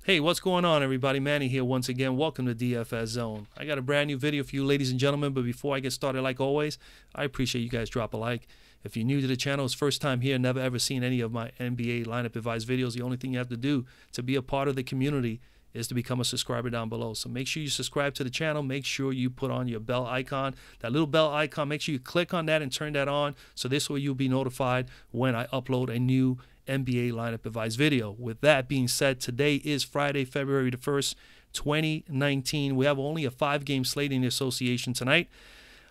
Hey, what's going on, everybody? Manny here once again. Welcome to DFS Zone. I got a brand new video for you, ladies and gentlemen, but before I get started, like always, I appreciate you guys drop a like. If you're new to the channel, it's first time here, never ever seen any of my NBA lineup advice videos, the only thing you have to do to be a part of the community is to become a subscriber down below. So make sure you subscribe to the channel. Make sure you put on your bell icon, that little bell icon. Make sure you click on that and turn that on, so this way you'll be notified when I upload a new NBA lineup advice video. With that being said, today is Friday, February the 1st, 2019. We have only a 5-game slate in the association tonight.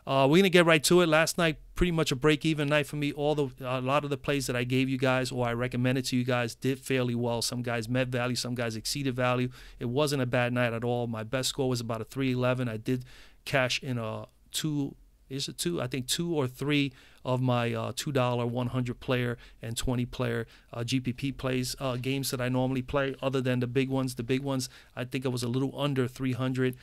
We're going to get right to it. Last night, pretty much a break-even night for me. A lot of the plays that I gave you guys or I recommended to you guys did fairly well. Some guys met value, some guys exceeded value. It wasn't a bad night at all. My best score was about a 311. I did cash in a two or three of my $2 100 player and 20 player GPP plays games that I normally play, other than the big ones. The big ones, I think I was a little under 300.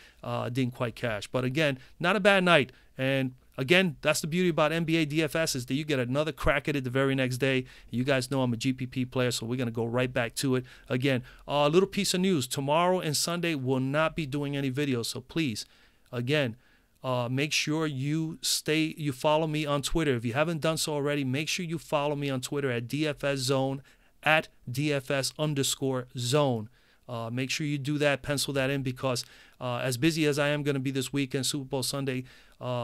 Didn't quite cash, but again, not a bad night. And again, that's the beauty about NBA DFS, is that you get another crack at it the very next day. You guys know I'm a GPP player, so we're going to go right back to it. Again, a little piece of news. Tomorrow and Sunday will not be doing any videos, so please, again, make sure you follow me on Twitter. If you haven't done so already, make sure you follow me on Twitter at DFS Zone, at DFS_zone. Make sure you do that, pencil that in, because as busy as I am going to be this weekend, Super Bowl Sunday,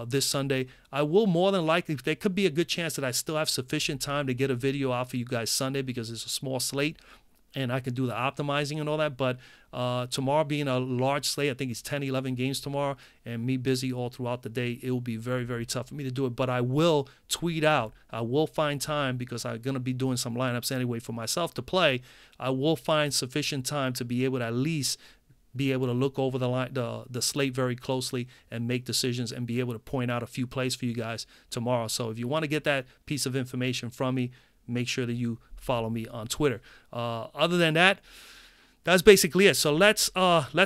this Sunday, I will more than likely, there could be a good chance that I still have sufficient time to get a video out for you guys Sunday, because it's a small slate and I can do the optimizing and all that. But tomorrow being a large slate, I think it's 10, 11 games tomorrow, and me busy all throughout the day, it will be very, very tough for me to do it. But I will tweet out. I will find time, because I'm going to be doing some lineups anyway for myself to play. I will find sufficient time to be able to at least be able to look over the slate very closely and make decisions and be able to point out a few plays for you guys tomorrow. So if you want to get that piece of information from me, make sure that you follow me on Twitter. Other than that, that's basically it. So let's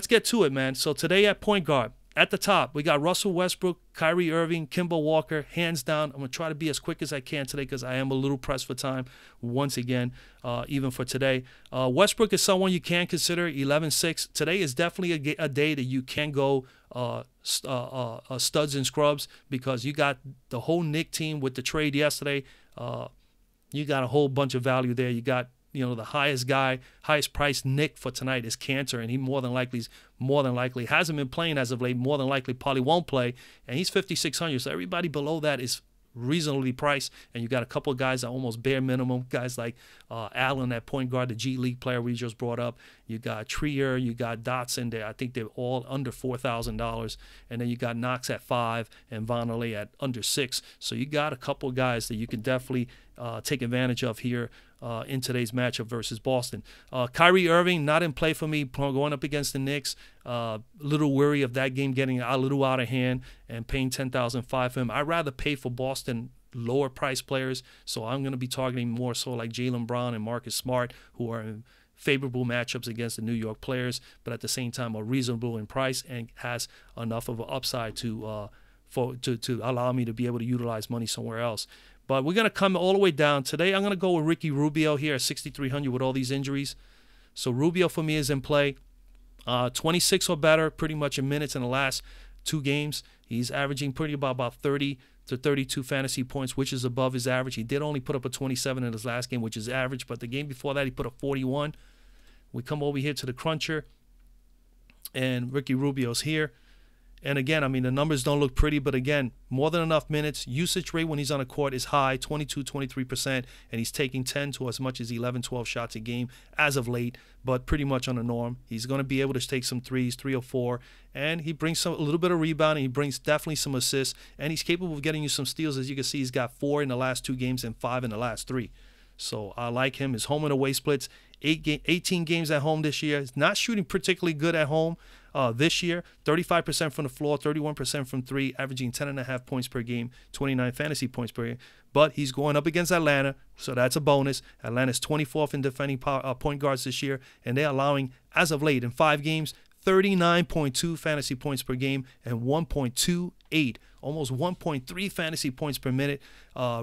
get to it, man. So today at point guard, at the top, we got Russell Westbrook, Kyrie Irving, Kemba Walker, hands down. I'm going to try to be as quick as I can today, because I am a little pressed for time once again, even for today. Westbrook is someone you can consider 11-6. Today is definitely a day that you can go studs and scrubs, because you got the whole Knicks team with the trade yesterday. You got a whole bunch of value there. You got, the highest priced Nick for tonight is Cantor, and he more than likely hasn't been playing as of late. More than likely probably won't play, and he's 5,600. So everybody below that is reasonably priced, and you got a couple of guys that are almost bare minimum. Guys like Allen at point guard, the G League player we just brought up. You got Trier, you got Dotson there. I think they're all under $4,000, and then you got Knox at 5 and Vonleh at under 6. So you got a couple of guys that you can definitely take advantage of here in today's matchup versus Boston. Kyrie Irving, not in play for me, going up against the Knicks. A little worry of that game getting a little out of hand and paying $10,500 for him. I'd rather pay for Boston lower price players, so I'm going to be targeting more so like Jaylen Brown and Marcus Smart, who are in favorable matchups against the New York players, but at the same time are reasonable in price and has enough of an upside to allow me to be able to utilize money somewhere else. But we're going to come all the way down. Today, I'm going to go with Ricky Rubio here at 6,300 with all these injuries. So Rubio for me is in play. 26 or better pretty much in minutes in the last 2 games. He's averaging about 30 to 32 fantasy points, which is above his average. He did only put up a 27 in his last game, which is average. But the game before that, he put a 41. We come over here to the cruncher, and Ricky Rubio's here. And again, I mean, the numbers don't look pretty, but again, more than enough minutes. Usage rate when he's on the court is high, 22-23%, and he's taking 10 to as much as 11, 12 shots a game as of late, but pretty much on the norm. He's going to be able to take some threes, 3 or 4, and he brings a little bit of rebound, and he brings definitely some assists, and he's capable of getting you some steals. As you can see, he's got 4 in the last 2 games and 5 in the last 3. So I like him. His home and away splits, 18 games at home this year. He's not shooting particularly good at home this year. 35% from the floor, 31% from 3, averaging 10.5 points per game, 29 fantasy points per game. But he's going up against Atlanta, so that's a bonus. Atlanta's 24th in defending point guards this year, and they're allowing, as of late, in 5 games, 39.2 fantasy points per game and 1.28, almost 1.3 fantasy points per minute.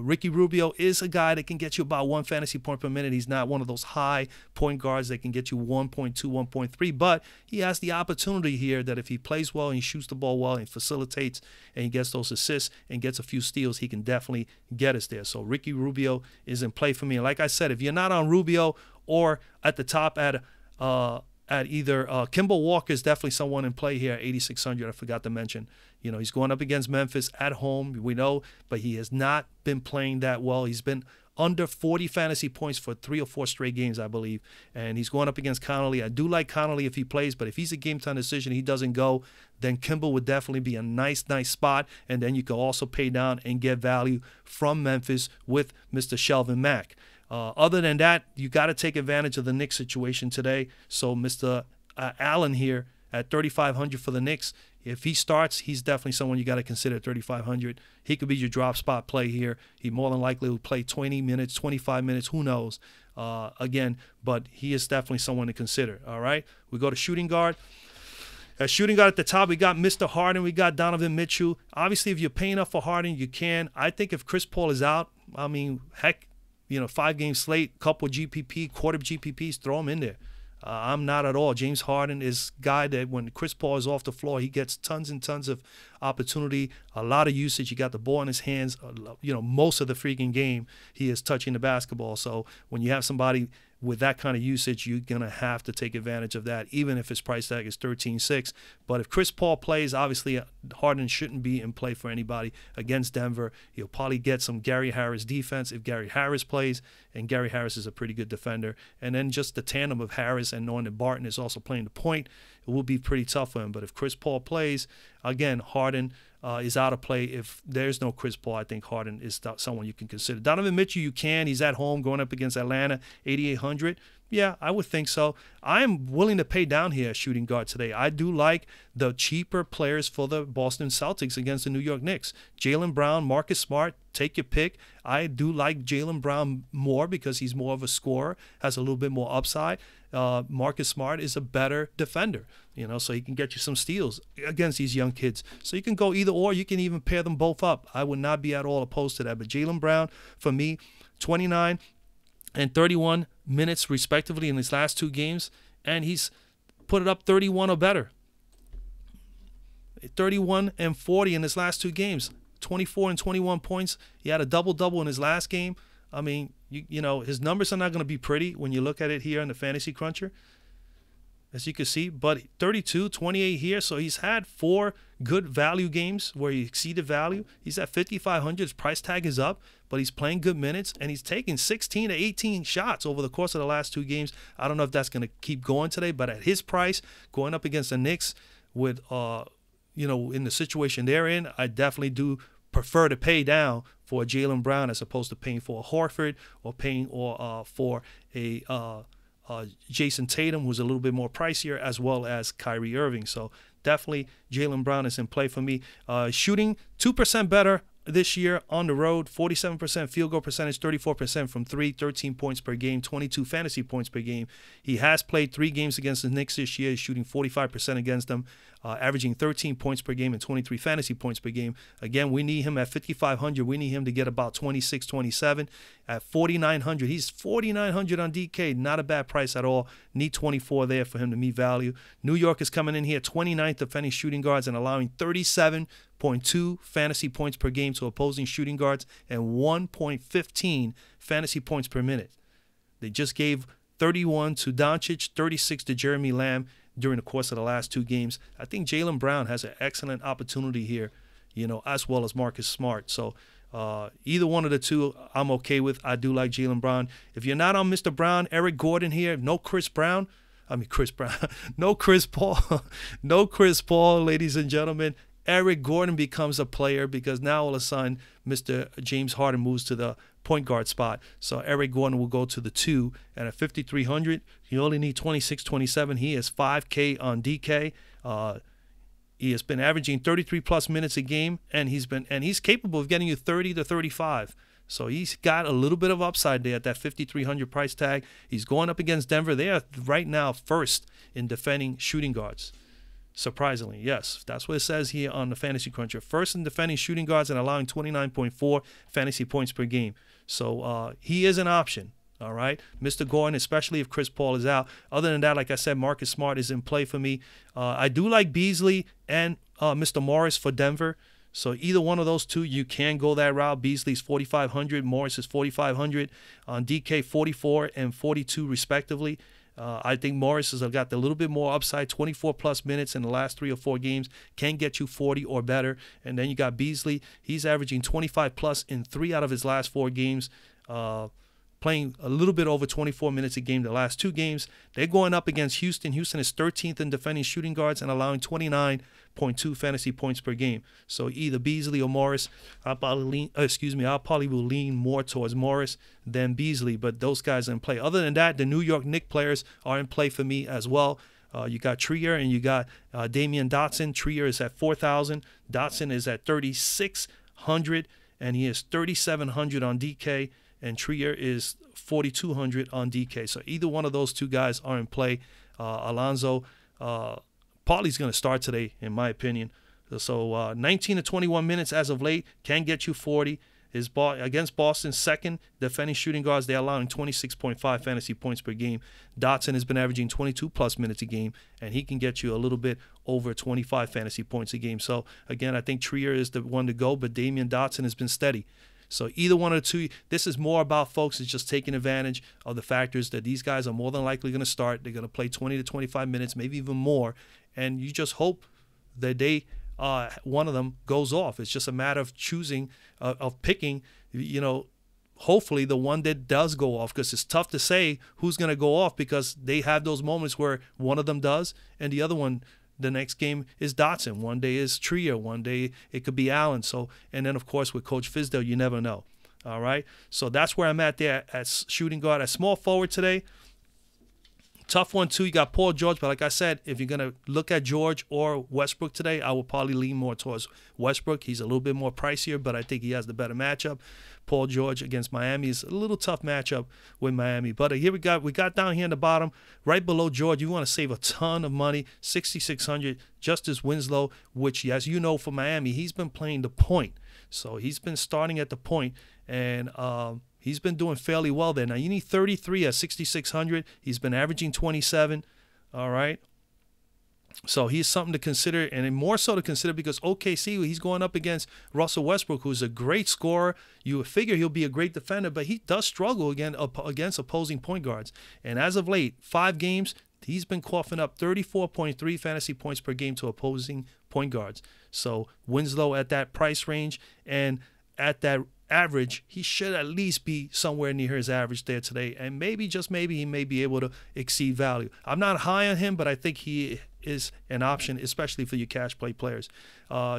Ricky Rubio is a guy that can get you about 1 fantasy point per minute. He's not one of those high point guards that can get you 1.2, 1.3, but he has the opportunity here that if he plays well and he shoots the ball well and facilitates and he gets those assists and gets a few steals, he can definitely get us there. So Ricky Rubio is in play for me. And like I said, if you're not on Rubio or at the top at either Kimball Walker is definitely someone in play here at 8,600. I forgot to mention. You know, he's going up against Memphis at home, we know, but he has not been playing that well. He's been under 40 fantasy points for 3 or 4 straight games, I believe. And he's going up against Connolly. I do like Connolly if he plays, but if he's a game-time decision, he doesn't go, then Kimball would definitely be a nice spot. And then you can also pay down and get value from Memphis with Mr. Shelvin Mack. Other than that, you got to take advantage of the Knicks situation today. So Mr. Allen here at 3,500 for the Knicks. If he starts, he's definitely someone you got to consider at 3,500. He could be your drop spot play here. He more than likely will play 20 minutes, 25 minutes, who knows, again. But he is definitely someone to consider, all right? We go to shooting guard. At shooting guard at the top, we got Mr. Harden. We got Donovan Mitchell. Obviously, if you're paying up for Harden, you can. I think if Chris Paul is out, I mean, heck, 5-game slate, couple GPP, quarter GPPs, throw him in there. I'm not at all. James Harden is a guy that when Chris Paul is off the floor, he gets tons and tons of opportunity, a lot of usage. He got the ball in his hands, most of the freaking game he is touching the basketball. So when you have somebody with that kind of usage, you're going to have to take advantage of that, even if his price tag is 13.6. But if Chris Paul plays, obviously Harden shouldn't be in play for anybody against Denver. He'll probably get some Gary Harris defense if Gary Harris plays, and Gary Harris is a pretty good defender. And then just the tandem of Harris and knowing that Barton is also playing the point, it will be pretty tough for him. But if Chris Paul plays, again, Harden is out of play. If there's no Chris Paul, I think Harden is someone you can consider. Donovan Mitchell, you can. He's at home going up against Atlanta, 8,800. Yeah, I would think so. I am willing to pay down here at shooting guard today. I do like the cheaper players for the Boston Celtics against the New York Knicks. Jaylen Brown, Marcus Smart, take your pick. I do like Jaylen Brown more because he's more of a scorer, has a little bit more upside. Marcus Smart is a better defender, so he can get you some steals against these young kids. So you can go either or. You can even pair them both up. I would not be at all opposed to that. But Jaylen Brown, for me, 29 and 31 minutes respectively in his last 2 games, and he's put it up 31 or better. 31 and 40 in his last 2 games, 24 and 21 points. He had a double-double in his last game. I mean, his numbers are not going to be pretty when you look at it here in the Fantasy Cruncher, as you can see, but 32, 28 here. So he's had 4 good value games where he exceeded value. He's at 5,500. His price tag is up, but he's playing good minutes, and he's taking 16 to 18 shots over the course of the last 2 games. I don't know if that's going to keep going today, but at his price, going up against the Knicks with, in the situation they're in, I definitely do prefer to pay down for a Jaylen Brown as opposed to paying for a Horford or paying for a Jason Tatum, who's a little bit more pricier, as well as Kyrie Irving. So definitely Jaylen Brown is in play for me. Shooting 2% better this year on the road, 47% field goal percentage, 34% from 3, 13 points per game, 22 fantasy points per game. He has played 3 games against the Knicks this year, shooting 45% against them, averaging 13 points per game and 23 fantasy points per game. Again, we need him at 5,500. We need him to get about 26, 27. At 4,900, he's 4,900 on DK. Not a bad price at all. Need 24 there for him to meet value. New York is coming in here 29th defending shooting guards and allowing 37.2 fantasy points per game to opposing shooting guards and 1.15 fantasy points per minute. They just gave 31 to Doncic, 36 to Jeremy Lamb during the course of the last 2 games. I think Jaylen Brown has an excellent opportunity here, as well as Marcus Smart. So either one of the 2 I'm okay with. I do like Jaylen Brown. If you're not on Mr. Brown, Eric Gordon here, no Chris Brown. No Chris Paul. No Chris Paul, ladies and gentlemen. Eric Gordon becomes a player because now all of a sudden Mr. James Harden moves to the point guard spot. So Eric Gordon will go to the 2, and at 5,300, you only need 26, 27. He is 5K on DK. He has been averaging 33+ minutes a game, and he's capable of getting you 30 to 35. So he's got a little bit of upside there at that 5,300 price tag. He's going up against Denver. They are right now first in defending shooting guards. Surprisingly, yes. That's what it says here on the Fantasy Cruncher. First in defending shooting guards and allowing 29.4 fantasy points per game. So he is an option, all right? Mr. Gordon, especially if Chris Paul is out. Other than that, like I said, Marcus Smart is in play for me. I do like Beasley and Mr. Morris for Denver. So either one of those two, you can go that route. Beasley's 4,500, Morris is 4,500. On DK, 44 and 42 respectively. I think Morris has got a little bit more upside, 24-plus minutes in the last 3 or 4 games, can get you 40 or better. And then you got Beasley. He's averaging 25-plus in 3 out of his last 4 games, playing a little bit over 24 minutes a game the last 2 games. They're going up against Houston. Houston is 13th in defending shooting guards and allowing 29.2 fantasy points per game. So either Beasley or Morris. I'll probably will lean more towards Morris than Beasley, but those guys are in play. Other than that, the New York Knicks players are in play for me as well. You got Trier and you got Damian Dotson. Trier is at 4,000. Dotson is at 3,600, and he is 3,700 on DK. And Trier is 4,200 on DK. So either one of those two guys are in play. Alonzo, Partly's going to start today, in my opinion. So 19 to 21 minutes as of late, can get you 40. Against Boston, second defending shooting guards, they're allowing 26.5 fantasy points per game. Dotson has been averaging 22-plus minutes a game, and he can get you a little bit over 25 fantasy points a game. So, again, I think Trier is the one to go, but Damian Dotson has been steady. So either one of the two, this is more about folks is just taking advantage of the factors that these guys are more than likely going to start. They're going to play 20 to 25 minutes, maybe even more, and you just hope that one of them goes off. It's just a matter of choosing, of picking, hopefully the one that does go off, because it's tough to say who's going to go off because they have those moments where one of them does and the other one, the next game is Dotson. One day is Trier. One day it could be Allen. So, and then, of course, with Coach Fizdale, you never know. All right? So that's where I'm at there at shooting guard. At small forward today, tough one, too. You got Paul George. But like I said, if you're going to look at George or Westbrook today, I will probably lean more towards Westbrook. He's a little bit more pricier, but I think he has the better matchup. Paul George against Miami is a little tough matchup with Miami. But here we got down here in the bottom, right below George. You want to save a ton of money, 6,600. Justice Winslow, which, as you know, for Miami, he's been playing the point. So he's been starting at the point, and he's been doing fairly well there. Now, you need 33 at 6,600. He's been averaging 27, all right? So he's something to consider, and more so to consider because OKC, he's going up against Russell Westbrook, who's a great scorer. You would figure he'll be a great defender, but he does struggle against opposing point guards. And as of late, 5 games, he's been coughing up 34.3 fantasy points per game to opposing point guards. So Winslow at that price range and at that average, he should at least be somewhere near his average there today. And maybe, just maybe, he may be able to exceed value. I'm not high on him, but I think he is an option, especially for your cash play players.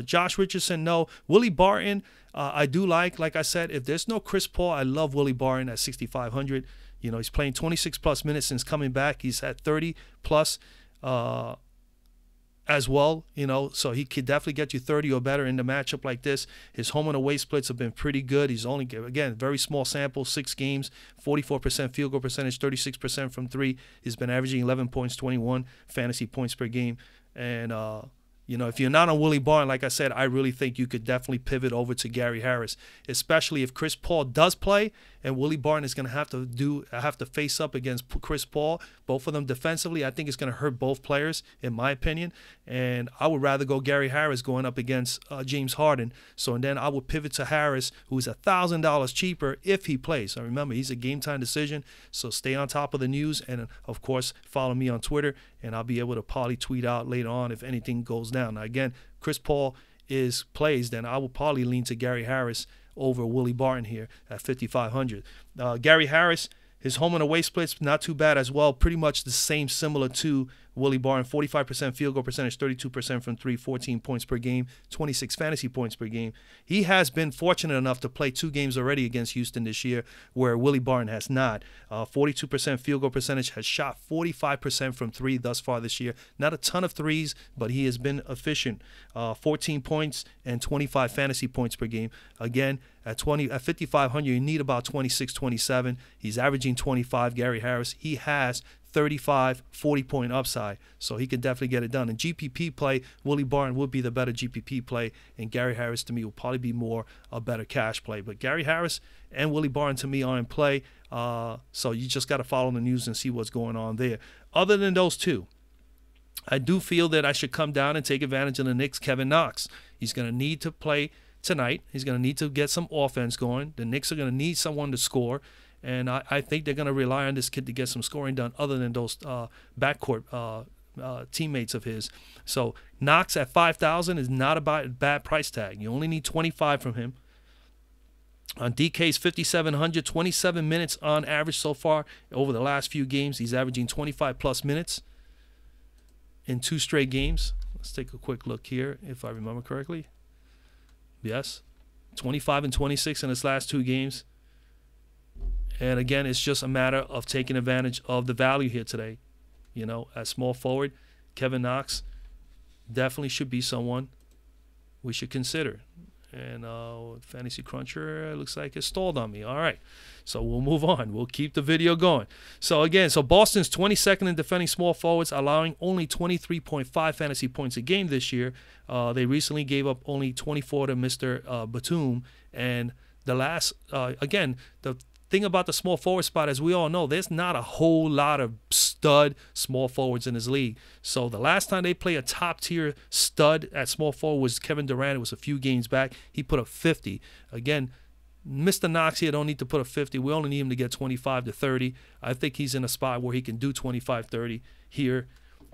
Josh Richardson, no. Willie Barton, I do like I said, if there's no Chris Paul, I love Willie Barton at 6,500. He's playing 26-plus minutes since coming back. He's at 30-plus as well, so he could definitely get you 30 or better in the matchup like this. His home and away splits have been pretty good. He's only, again, very small sample, 6 games, 44% field goal percentage, 36% from 3. He's been averaging 11 points, 21 fantasy points per game. And, if you're not on Willie Barton, like I said, I really think you could definitely pivot over to Gary Harris, especially if Chris Paul does play and Willie Barton is going to have to face up against Chris Paul, both of them defensively. I think it's going to hurt both players, in my opinion. And I would rather go Gary Harris going up against James Harden. And then I would pivot to Harris, who's $1,000 cheaper if he plays. So remember, he's a game-time decision. So stay on top of the news. And, of course, follow me on Twitter, and I'll be able to probably tweet out later on if anything goes down. Now, again, Chris Paul plays, then I will probably lean to Gary Harris over Willie Barton here at 5,500. Gary Harris, his home and away splits, not too bad as well. Pretty much the same, similar to Willie Barton. 45% field goal percentage, 32% from 3, 14 points per game, 26 fantasy points per game. He has been fortunate enough to play 2 games already against Houston this year, where Willie Barton has not. 42% field goal percentage, has shot 45% from 3 thus far this year. Not a ton of threes, but he has been efficient. 14 points and 25 fantasy points per game. Again, at 5,500, you need about 26, 27. He's averaging 25, Gary Harris. He has 35, 40-point upside. So he can definitely get it done. In GPP play, Willie Barton would be the better GPP play, and Gary Harris to me will probably be more a better cash play. But Gary Harris and Willie Barton to me are in play. So you just got to follow the news and see what's going on there. Other than those two, I do feel that I should come down and take advantage of the Knicks' Kevin Knox. He's going to need to play tonight. He's going to need to get some offense going. The Knicks are going to need someone to score. And I think they're going to rely on this kid to get some scoring done other than those backcourt teammates of his. So Knox at $5,000 is not a bad price tag. You only need 25 from him. On DK's 5,700, 27 minutes on average so far over the last few games. He's averaging 25-plus minutes in 2 straight games. Let's take a quick look here, if I remember correctly. Yes, 25 and 26 in his last 2 games. And again, it's just a matter of taking advantage of the value here today. You know, at small forward, Kevin Knox definitely should be someone we should consider. And Fantasy Cruncher looks like it stalled on me. All right, so we'll move on. We'll keep the video going. So again, Boston's 22nd in defending small forwards, allowing only 23.5 fantasy points a game this year. They recently gave up only 24 to Mr. Batum. And the last, again, the thing about the small forward spot, as we all know, there's not a whole lot of stud small forwards in this league. So the last time they play a top-tier stud at small forward was Kevin Durant. It was a few games back. He put up 50. Again, Mr. Knox here don't need to put up 50. We only need him to get 25 to 30. I think he's in a spot where he can do 25, 30 here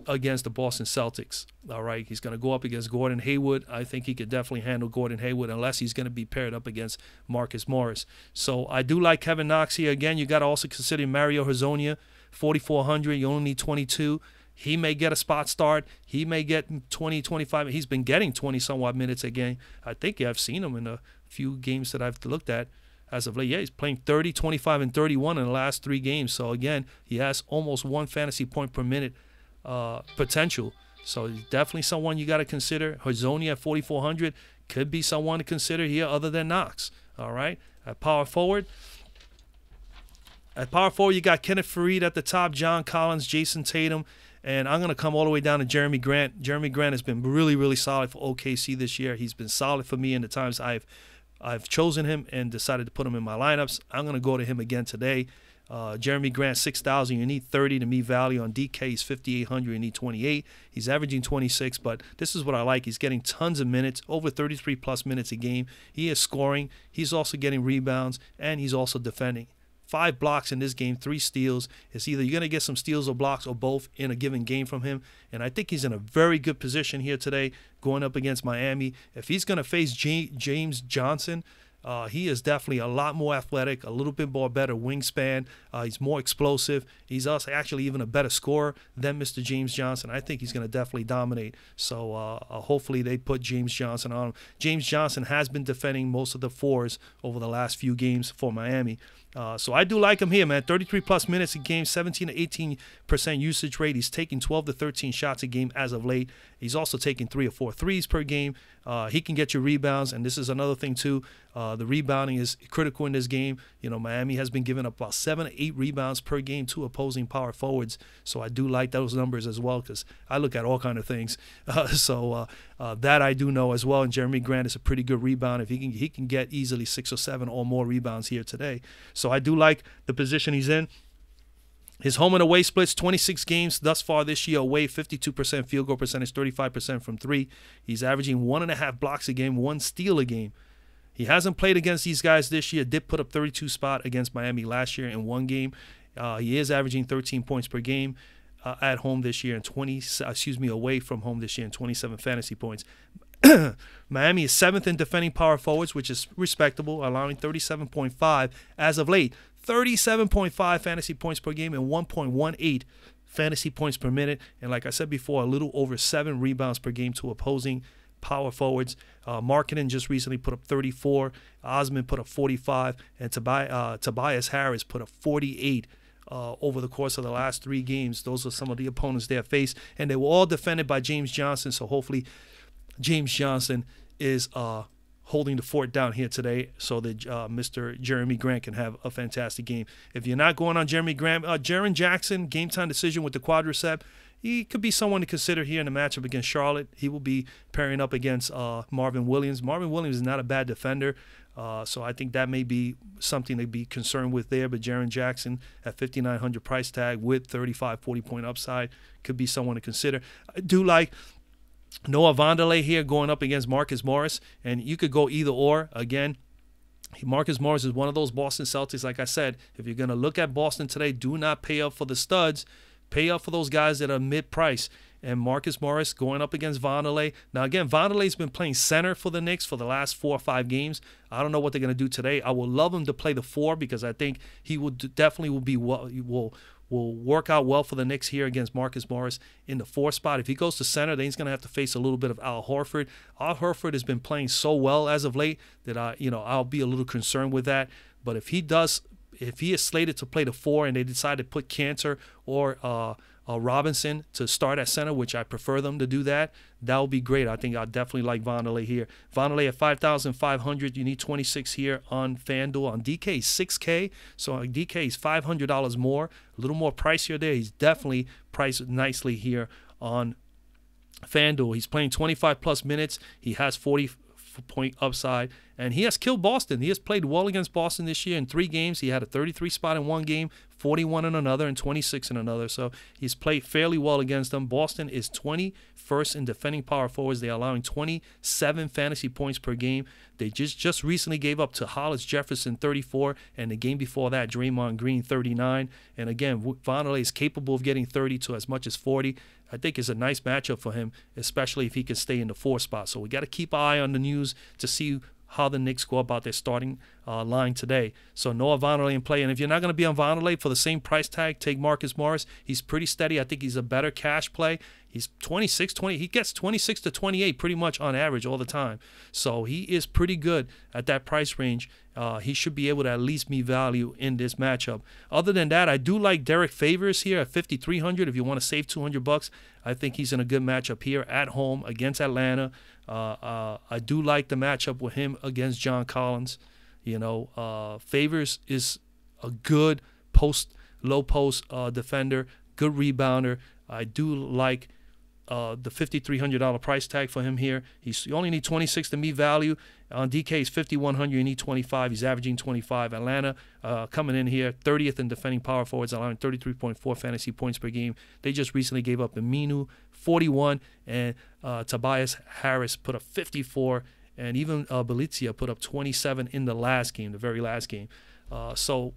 against the Boston Celtics. All right, he's going to go up against Gordon Hayward. I think he could definitely handle Gordon Hayward unless he's going to be paired up against Marcus Morris. So I do like Kevin Knox here. Again, you got to also consider Mario Hezonja, 4,400. You only need 22. He may get a spot start. He may get 20, 25. He's been getting 20-somewhat minutes a game. I think I've seen him in a few games that I've looked at as of late. Yeah, he's playing 30, 25, and 31 in the last 3 games. So, again, he has almost 1 fantasy point per minute potential. So he's definitely someone you got to consider. Hezonja at 4,400 could be someone to consider here other than Knox. All right. At power forward, you got Kenneth Faried at the top, John Collins, Jason Tatum, and I'm going to come all the way down to Jeremy Grant. Jeremy Grant has been really, really solid for OKC this year. He's been solid for me in the times I've chosen him and decided to put him in my lineups. I'm going to go to him again today. Jeremy Grant, 6,000. You need 30 to meet value. On DK, he's 5,800. You need 28. He's averaging 26, but this is what I like. He's getting tons of minutes, over 33-plus minutes a game. He is scoring. He's also getting rebounds, and he's also defending. 5 blocks in this game, 3 steals. It's either you're going to get some steals or blocks or both in a given game from him, and I think he's in a very good position here today going up against Miami. If he's going to face James Johnson, he is definitely a lot more athletic, a little bit more better wingspan. He's more explosive. He's also actually even a better scorer than Mr. James Johnson. I think he's going to definitely dominate. So hopefully they put James Johnson on him. James Johnson has been defending most of the 4s over the last few games for Miami. So I do like him here, man. 33-plus minutes a game, 17 to 18% usage rate. He's taking 12 to 13 shots a game as of late. He's also taking 3 or 4 threes per game. He can get you rebounds, and this is another thing too. The rebounding is critical in this game. You know, Miami has been giving up about 7 to 8 rebounds per game to opposing power forwards. So I do like those numbers as well because I look at all kind of things. So that I do know as well. And Jeremy Grant is a pretty good rebound. If he can get easily 6 or 7 or more rebounds here today. So I do like the position he's in. His home and away splits, 26 games thus far this year away, 52% field goal percentage, 35% from 3. He's averaging 1.5 blocks a game, 1 steal a game. He hasn't played against these guys this year. Did put up 32 spot against Miami last year in 1 game. He is averaging 13 points per game at home this year and away from home this year and 27 fantasy points. Miami is 7th in defending power forwards, which is respectable, allowing 37.5 as of late. 37.5 fantasy points per game and 1.18 fantasy points per minute. And like I said before, a little over 7 rebounds per game to opposing power forwards. Markkanen just recently put up 34. Osman put up 45. And Tobias Harris put up 48 over the course of the last 3 games. Those are some of the opponents they have faced. And they were all defended by James Johnson. So hopefully James Johnson is holding the fort down here today so that Mr. Jeremy Grant can have a fantastic game. If you're not going on Jeremy Grant, Jaren Jackson, game time decision with the quadricep, he could be someone to consider here in the matchup against Charlotte. He will be pairing up against Marvin Williams. Marvin Williams is not a bad defender, so I think that may be something to be concerned with there. But Jaren Jackson at $5,900 price tag with 35, 40-point upside could be someone to consider. I do like Noah Vonderlei here going up against Marcus Morris, and you could go either or. Again, Marcus Morris is one of those Boston Celtics. Like I said, if you're going to look at Boston today, do not pay up for the studs. Pay up for those guys that are mid-price. And Marcus Morris going up against Vonderlei. Now, again, Vonderlei's been playing center for the Knicks for the last 4 or 5 games. I don't know what they're going to do today. I would love him to play the 4 because I think he definitely will work out well for the Knicks here against Marcus Morris in the 4 spot. If he goes to center, then he's going to have to face a little bit of Al Horford. Al Horford has been playing so well as of late that I'll be a little concerned with that. But if he is slated to play the 4 and they decide to put Cantor or Robinson to start at center, which I prefer them to do that would be great. I think I'll definitely like Vonderlei here. Vonderlei at $5,500. You need 26 here on FanDuel. On DK, $6K. So on DK is $500 more. A little more pricier there. He's definitely priced nicely here on FanDuel. He's playing 25-plus minutes. He has 40-point upside, and he has killed Boston. He has played well against Boston this year in 3 games. He had a 33 spot in 1 game, 41 in another, and 26 in another. So he's played fairly well against them. Boston is 21st in defending power forwards. They're allowing 27 fantasy points per game. They just recently gave up to Hollis Jefferson 34, and the game before that, Draymond Green 39. And again, Vonderlei is capable of getting 30 to as much as 40. I think it's a nice matchup for him, especially if he can stay in the 4 spot. So we got to keep an eye on the news to see how the Knicks go about their starting line today. So Noah Vonderlei in play. And if you're not going to be on Vonderlei for the same price tag, take Marcus Morris. He's pretty steady. I think he's a better cash play. He's 20. He gets 26 to 28 pretty much on average all the time. So he is pretty good at that price range. He should be able to at least meet value in this matchup. Other than that, I do like Derek Favors here at $5,300. If you want to save $200, I think he's in a good matchup here at home against Atlanta. I do like the matchup with him against John Collins. Favors is a good low post defender, good rebounder. I do like the $5,300 price tag for him here. You only need 26 to meet value. On DK, he's $5,100. You need 25. He's averaging 25. Atlanta coming in here, 30th in defending power forwards, allowing 33.4 fantasy points per game. They just recently gave up Aminu, 41, and Tobias Harris put up 54, and even Belizia put up 27 in the very last game. So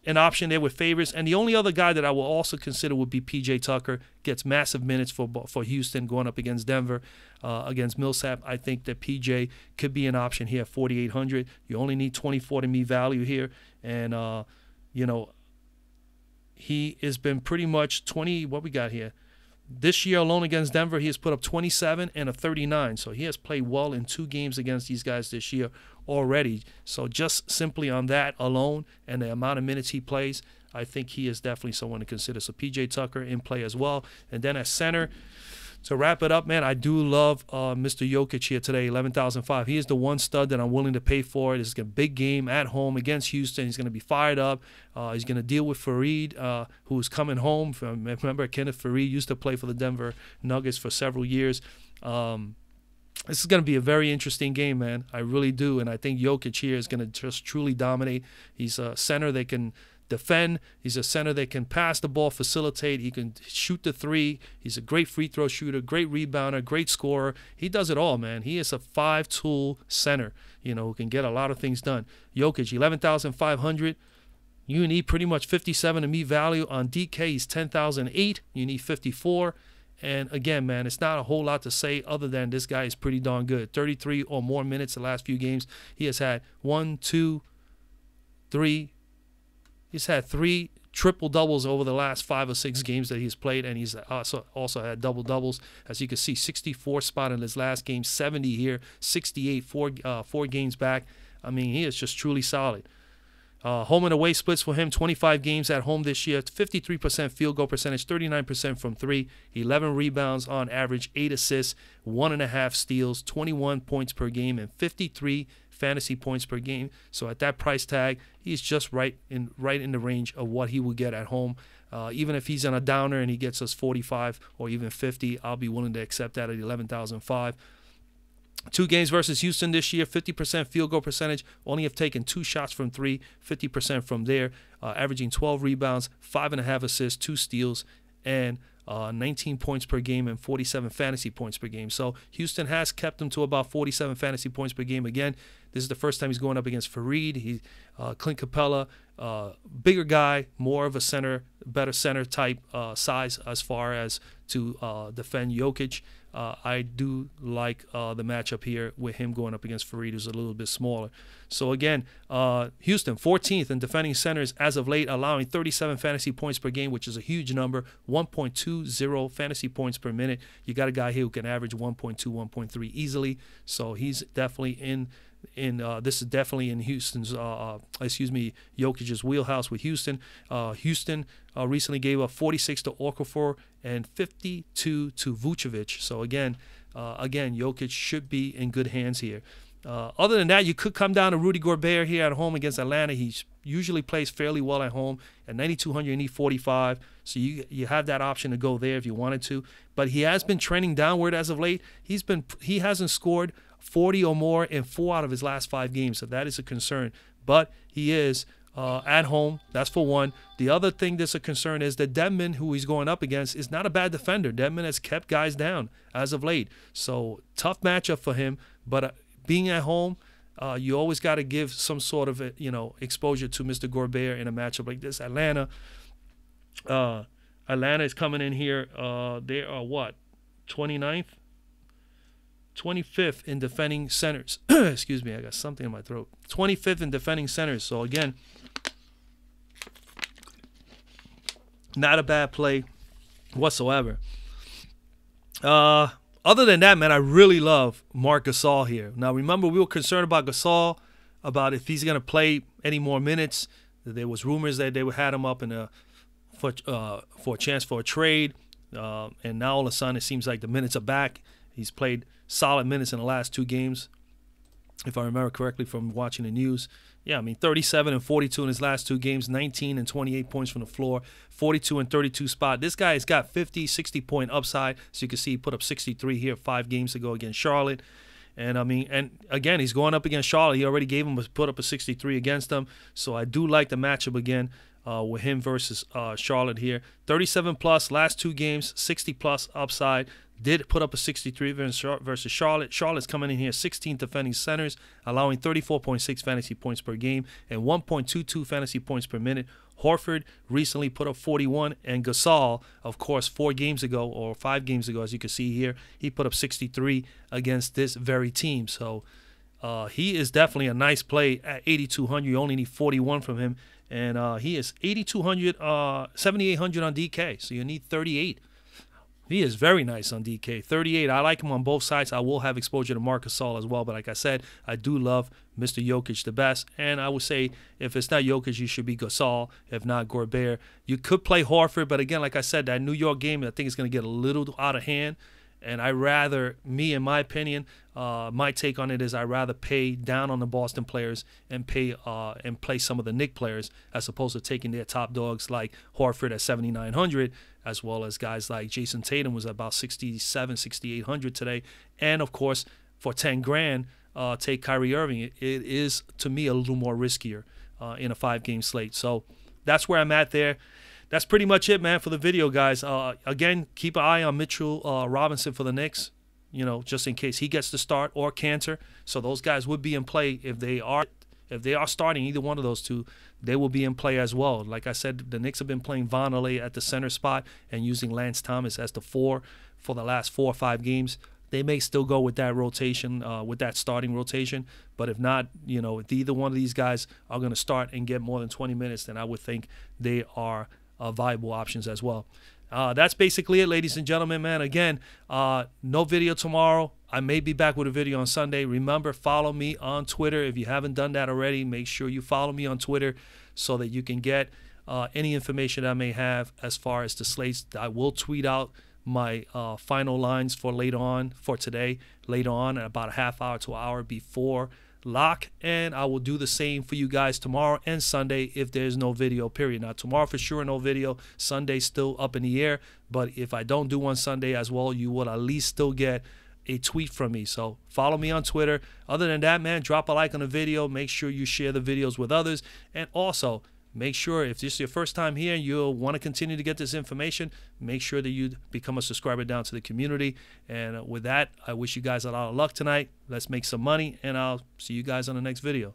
an option there with Favors. And the only other guy that I will also consider would be P.J. Tucker. Gets massive minutes for Houston going up against Denver, against Millsap. I think that P.J. could be an option here at $4,800. You only need 24 to meet value here. And, he has been pretty much 20. What we got here? This year alone against Denver, he has put up 27 and a 39. So he has played well in 2 games against these guys this year already. So just simply on that alone and the amount of minutes he plays, I think he is definitely someone to consider. So P.J. Tucker in play as well. And then at center, to wrap it up, man, I do love Mr. Jokic here today, $11,500. He is the one stud that I'm willing to pay for. This is a big game at home against Houston. He's going to be fired up. He's going to deal with Fareed, who's coming home. Remember, Kenneth Fareed used to play for the Denver Nuggets for several years. This is going to be a very interesting game, man. I really do. And I think Jokic here is going to just truly dominate. He's a center that can defend. He's a center that can pass the ball, facilitate. He can shoot the 3. He's a great free throw shooter, great rebounder, great scorer. He does it all, man. He is a 5-tool center, who can get a lot of things done. Jokic, $11,500. You need pretty much 57 to meet value. On DK, he's $10,008. You need 54. And again, man, it's not a whole lot to say other than this guy is pretty darn good. 33 or more minutes the last few games. He has had 1, 2, 3. He's had 3 triple-doubles over the last 5 or 6 games that he's played, and he's also had double-doubles. As you can see, 64 spot in his last game, 70 here, 68 4 games back. I mean, he is just truly solid. Home and away splits for him, 25 games at home this year, 53% field goal percentage, 39% from 3, 11 rebounds on average, 8 assists, 1.5 steals, 21 points per game, and 53 fantasy points per game. So at that price tag, he's just right in the range of what he will get at home. Even if he's on a downer and he gets us 45 or even 50, I'll be willing to accept that at 11,005. 2 games versus Houston this year, 50% field goal percentage, only have taken 2 shots from 3, 50% from there, averaging 12 rebounds, 5.5 assists, 2 steals, and 19 points per game and 47 fantasy points per game. So Houston has kept him to about 47 fantasy points per game. Again, this is the first time he's going up against Farid. Clint Capella, bigger guy, more of a center, better center type size as far as to defend Jokic. I do like the matchup here with him going up against Farid, who's a little bit smaller. So again, Houston, 14th in defending centers as of late, allowing 37 fantasy points per game, which is a huge number, 1.20 fantasy points per minute. You got a guy here who can average 1.2, 1.3 easily. So he's definitely this is definitely in Houston's, Jokic's wheelhouse with Houston. Houston recently gave up 46 to Okafor and 52 to Vucevic. So again, Jokic should be in good hands here. Other than that, you could come down to Rudy Gobert here at home against Atlanta. He usually plays fairly well at home. At 9,200, you need 45. So you have that option to go there if you wanted to. But he has been trending downward as of late. He hasn't scored 40 or more in 4 out of his last 5 games. So that is a concern. But he is at home. That's for one. The other thing that's a concern is that Dedmon, who he's going up against, is not a bad defender. Dedmon has kept guys down as of late. So tough matchup for him. But being at home, you always got to give some sort of exposure to Mr. Gobert in a matchup like this. Atlanta is coming in here. They are what? 29th? 25th in defending centers. Excuse me, I got something in my throat. 25th in defending centers. So again, not a bad play whatsoever. Other than that, man, I really love Marc Gasol here. Now, remember, we were concerned about Gasol, about if he's going to play any more minutes. There was rumors that they had him up for a chance for a trade. And now all of a sudden it seems like the minutes are back. He's played solid minutes in the last 2 games, if I remember correctly from watching the news. Yeah, I mean, 37 and 42 in his last 2 games, 19 and 28 points from the floor, 42 and 32 spot. This guy has got 50, 60-point upside. So you can see he put up 63 here 5 games ago against Charlotte. And, I mean, and again, he's going up against Charlotte. He already put up a 63 against them. So I do like the matchup again with him versus Charlotte here. 37-plus, last 2 games, 60-plus upside. Did put up a 63 versus Charlotte. Charlotte's coming in here 16th defending centers, allowing 34.6 fantasy points per game and 1.22 fantasy points per minute. Horford recently put up 41, and Gasol, of course, 4 games ago or 5 games ago, as you can see here, he put up 63 against this very team. So he is definitely a nice play at 8,200. You only need 41 from him, and he is 8,200, 7,800 on DK. So you need 38. He is very nice on DK. 38. I like him on both sides. I will have exposure to Marc Gasol as well. But like I said, I do love Mr. Jokic the best. And I would say if it's not Jokic, you should be Gasol. If not, Gobert. You could play Horford. But again, like I said, that New York game, I think it's going to get a little out of hand. And in my opinion, my take on it is I'd rather pay down on the Boston players and play some of the Knicks players as opposed to taking their top dogs like Horford at 7,900, as well as guys like Jason Tatum was about 6,700, 6,800 today. And of course, for 10 grand, take Kyrie Irving. It is, to me, a little more riskier in a 5-game slate. So that's where I'm at there. That's pretty much it, man, for the video, guys. Again, keep an eye on Mitchell Robinson for the Knicks, just in case he gets the start, or Cantor. So those guys would be in play if they are starting either one of those two. They will be in play as well. Like I said, the Knicks have been playing Vonleh at the center spot and using Lance Thomas as the 4 for the last 4 or 5 games. They may still go with that rotation, with that starting rotation. But if not, if either one of these guys are going to start and get more than 20 minutes, then I would think they are viable options as well. That's basically it, ladies and gentlemen, man. Again, no video tomorrow. I may be back with a video on Sunday. Remember, follow me on Twitter. If you haven't done that already, make sure you follow me on Twitter so that you can get any information I may have as far as the slates. I will tweet out my final lines for today, later on, at about a half hour to an hour before lock, and I will do the same for you guys tomorrow and Sunday if there's no video, period. Now, tomorrow for sure no video. Sunday's still up in the air, but if I don't do one Sunday as well, you will at least still get a tweet from me. So follow me on Twitter. Other than that, man, drop a like on the video. Make sure you share the videos with others, and also make sure, if this is your first time here and you want to continue to get this information, make sure that you become a subscriber down to the community. And with that, I wish you guys a lot of luck tonight. Let's make some money, and I'll see you guys on the next video.